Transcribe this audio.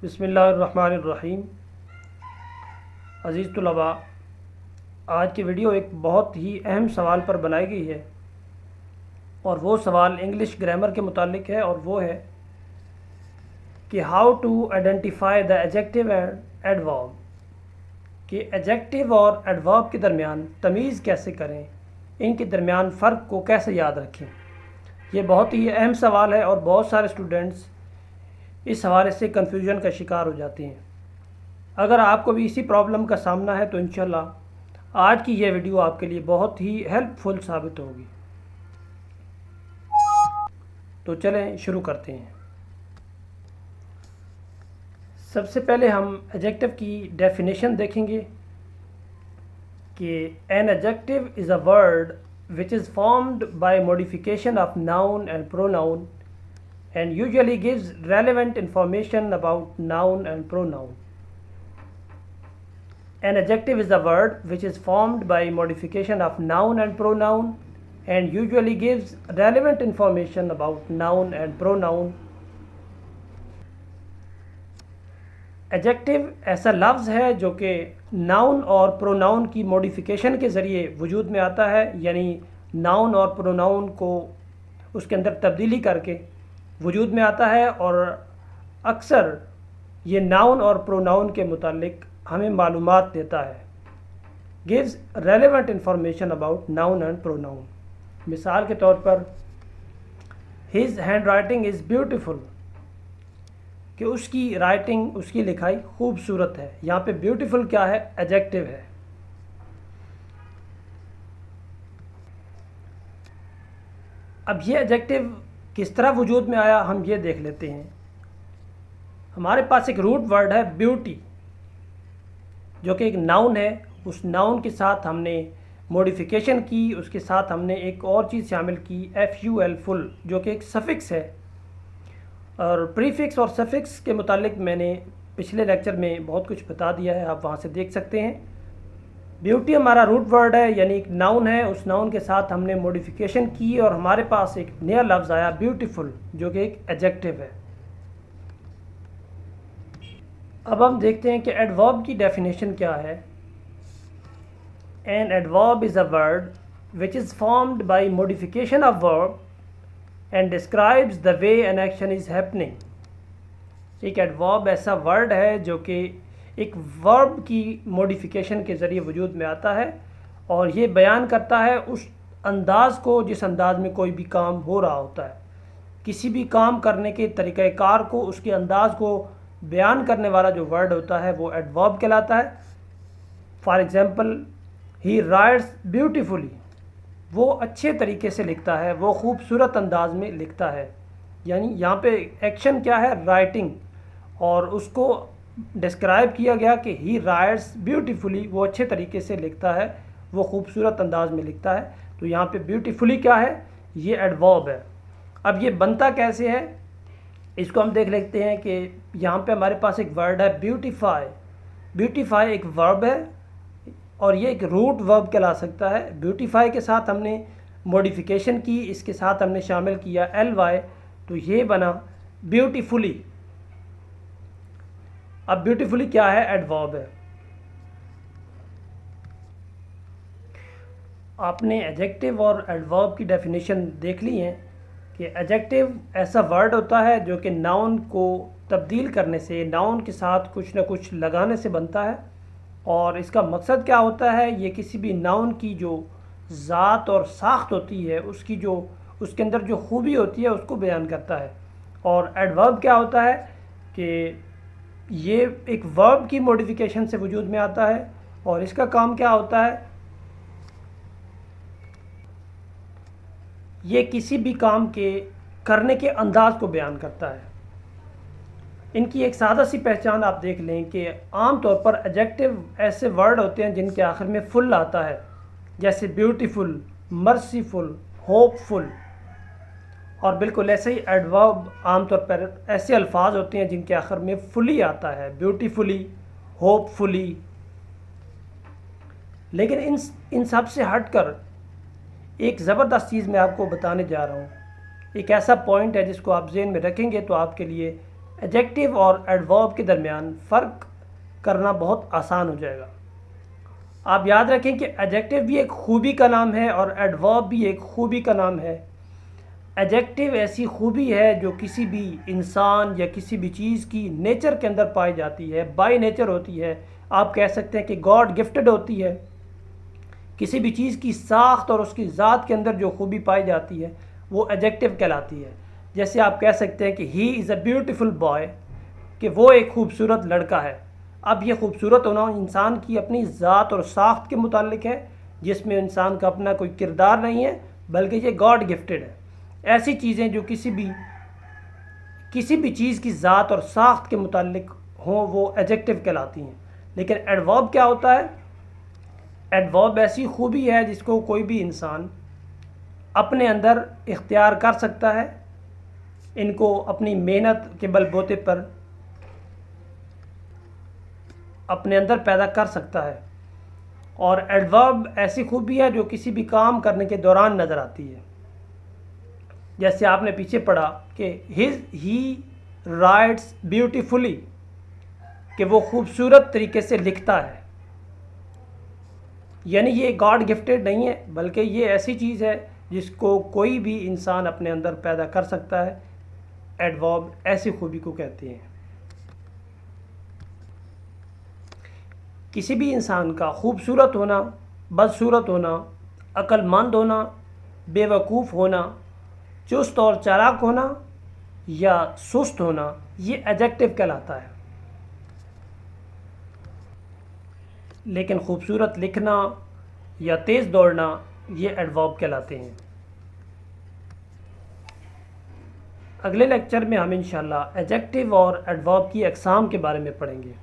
बिस्मिल्लाहिर्रहमानिर्रहीम। अज़ीज़ तुलबा, आज की वीडियो एक बहुत ही अहम सवाल पर बनाई गई है और वो सवाल इंग्लिश ग्रामर के मुतालिक है और वो है कि how to identify the adjective and adverb, कि एडजेक्टिव और एडवर्ब के दरमियान तमीज़ कैसे करें, इनके दरमियान फ़र्क को कैसे याद रखें। ये बहुत ही अहम सवाल है और बहुत सारे स्टूडेंट्स इस हवाले से कन्फ्यूजन का शिकार हो जाते हैं। अगर आपको भी इसी प्रॉब्लम का सामना है तो इंशाल्लाह आज की यह वीडियो आपके लिए बहुत ही हेल्पफुल साबित होगी। तो चलें शुरू करते हैं। सबसे पहले हम एडजेक्टिव की डेफिनेशन देखेंगे कि an adjective is a word which is formed by modification of noun and pronoun and usually gives relevant information about noun and pronoun. An adjective is a word which is formed by modification of noun and pronoun and usually gives relevant information about noun and pronoun. Adjective ऐसा लफ्ज़ है जो कि noun और pronoun की modification के ज़रिए वजूद में आता है, यानी नाउन और प्रोनाउन को उसके अंदर तब्दीली करके वजूद में आता है और अक्सर ये नाउन और प्रोनाउन के मुतालिक हमें मालूमात देता है। Gives relevant information about noun and pronoun. मिसाल के तौर पर his hand writing is beautiful, कि उसकी राइटिंग, उसकी लिखाई खूबसूरत है। यहाँ पे ब्यूटीफुल क्या है? एडजेक्टिव है। अब ये एडजेक्टिव किस तरह वजूद में आया हम ये देख लेते हैं। हमारे पास एक रूट वर्ड है ब्यूटी, जो कि एक नाउन है। उस नाउन के साथ हमने मॉडिफिकेशन की, उसके साथ हमने एक और चीज़ शामिल की, FUL फुल, जो कि एक सफिक्स है। और प्रीफिक्स और सफिक्स के मुतालिक मैंने पिछले लेक्चर में बहुत कुछ बता दिया है, आप वहाँ से देख सकते हैं। ब्यूटी हमारा रूट वर्ड है, यानी एक नाउन है। उस नाउन के साथ हमने मॉडिफिकेशन की और हमारे पास एक नया लफ्ज़ आया ब्यूटीफुल, जो कि एक एडजेक्टिव है। अब हम देखते हैं कि एडवर्ब की डेफिनेशन क्या है। An adverb is a word which is formed by modification of verb and describes the way an action is happening. एक एडवर्ब ऐसा वर्ड है जो कि एक वर्ब की मॉडिफिकेशन के ज़रिए वजूद में आता है और ये बयान करता है उस अंदाज़ को जिस अंदाज़ में कोई भी काम हो रहा होता है। किसी भी काम करने के तरीक़ाकार को, उसके अंदाज़ को बयान करने वाला जो वर्ड होता है वो एडवर्ब कहलाता है। For example, he rights beautifully, वो अच्छे तरीके से लिखता है, वो खूबसूरत अंदाज में लिखता है। यानी यहाँ पे एक्शन क्या है? राइटिंग, और उसको डिस्क्राइब किया गया कि ही राइट्स ब्यूटीफुली, वो अच्छे तरीके से लिखता है, वो खूबसूरत अंदाज में लिखता है। तो यहाँ पे ब्यूटीफुली क्या है? ये एडवर्ब है। अब ये बनता कैसे है इसको हम देख लेते हैं कि यहाँ पे हमारे पास एक वर्ड है ब्यूटीफाई। ब्यूटीफाई एक वर्ब है और ये एक रूट वर्ब कहला सकता है। ब्यूटीफाई के साथ हमने मॉडिफिकेशन की, इसके साथ हमने शामिल किया LY, तो ये बना ब्यूटीफुली। अब ब्यूटीफुली क्या है? एडवर्ब है। आपने एडजेक्टिव और एडवर्ब की डेफिनेशन देख ली है कि एडजेक्टिव ऐसा वर्ड होता है जो कि नाउन को तब्दील करने से, नाउन के साथ कुछ ना कुछ लगाने से बनता है। और इसका मकसद क्या होता है? ये किसी भी नाउन की जो ज़ात और साख्त होती है, उसकी जो उसके अंदर जो खूबी होती है उसको बयान करता है। और एडवर्ब क्या होता है कि ये एक वर्ब की मॉडिफिकेशन से वजूद में आता है और इसका काम क्या होता है? ये किसी भी काम के करने के अंदाज को बयान करता है। इनकी एक सादा सी पहचान आप देख लें कि आम तौर पर एडजेक्टिव ऐसे वर्ड होते हैं जिनके आखिर में फुल आता है, जैसे ब्यूटीफुल, मर्सीफुल, होपफुल। और बिल्कुल ऐसे ही एडवर्ब आमतौर पर ऐसे अल्फाज होते हैं जिनके आखिर में फुली आता है, ब्यूटीफुली, होपफुली। लेकिन इन सब से हटकर एक ज़बरदस्त चीज़ मैं आपको बताने जा रहा हूँ। एक ऐसा पॉइंट है जिसको आप ज़हन में रखेंगे तो आपके लिए एडजेक्टिव और एडवर्ब के दरमियान फ़र्क करना बहुत आसान हो जाएगा। आप याद रखें कि एडजेक्टिव भी एक खूबी का नाम है और एडवर्ब भी एक खूबी का नाम है। एडजेक्टिव ऐसी खूबी है जो किसी भी इंसान या किसी भी चीज़ की नेचर के अंदर पाई जाती है, बाय नेचर होती है। आप कह सकते हैं कि गॉड गिफ्टेड होती है। किसी भी चीज़ की साख्त और उसकी ज़ात के अंदर जो खूबी पाई जाती है वो एडजेक्टिव कहलाती है। जैसे आप कह सकते हैं कि he is a beautiful boy, कि वो एक खूबसूरत लड़का है। अब ये खूबसूरत होना इंसान की अपनी ज़ात और साख्त के मुतालिक है, जिसमें इंसान का अपना कोई किरदार नहीं है, बल्कि ये गॉड गिफ्टेड है। ऐसी चीज़ें जो किसी भी चीज़ की ज़ात और साख्त के मुतालिक हों वो एडजेक्टिव कहलाती हैं। लेकिन एडवर्ब क्या होता है? एडवर्ब ऐसी खूबी है जिसको कोई भी इंसान अपने अंदर इख्तियार कर सकता है, इनको अपनी मेहनत के बलबूते पर अपने अंदर पैदा कर सकता है। और एडवर्ब ऐसी खूबी है जो किसी भी काम करने के दौरान नज़र आती है। जैसे आपने पीछे पढ़ा कि ही राइट्स ब्यूटीफुली, कि वो खूबसूरत तरीके से लिखता है। यानी ये गॉड गिफ्टेड नहीं है, बल्कि ये ऐसी चीज़ है जिसको कोई भी इंसान अपने अंदर पैदा कर सकता है। एडवर्ब ऐसी खूबी को कहते हैं। किसी भी इंसान का खूबसूरत होना, बदसूरत होना, अक्लमंद होना, बेवकूफ़ होना, चुस्त और चालाक होना या सुस्त होना, ये एडजेक्टिव कहलाता है। लेकिन खूबसूरत लिखना या तेज़ दौड़ना ये एडवर्ब कहलाते हैं। अगले लेक्चर में हम इंशाल्लाह एडजेक्टिव और एडवर्ब की अक़साम के बारे में पढ़ेंगे।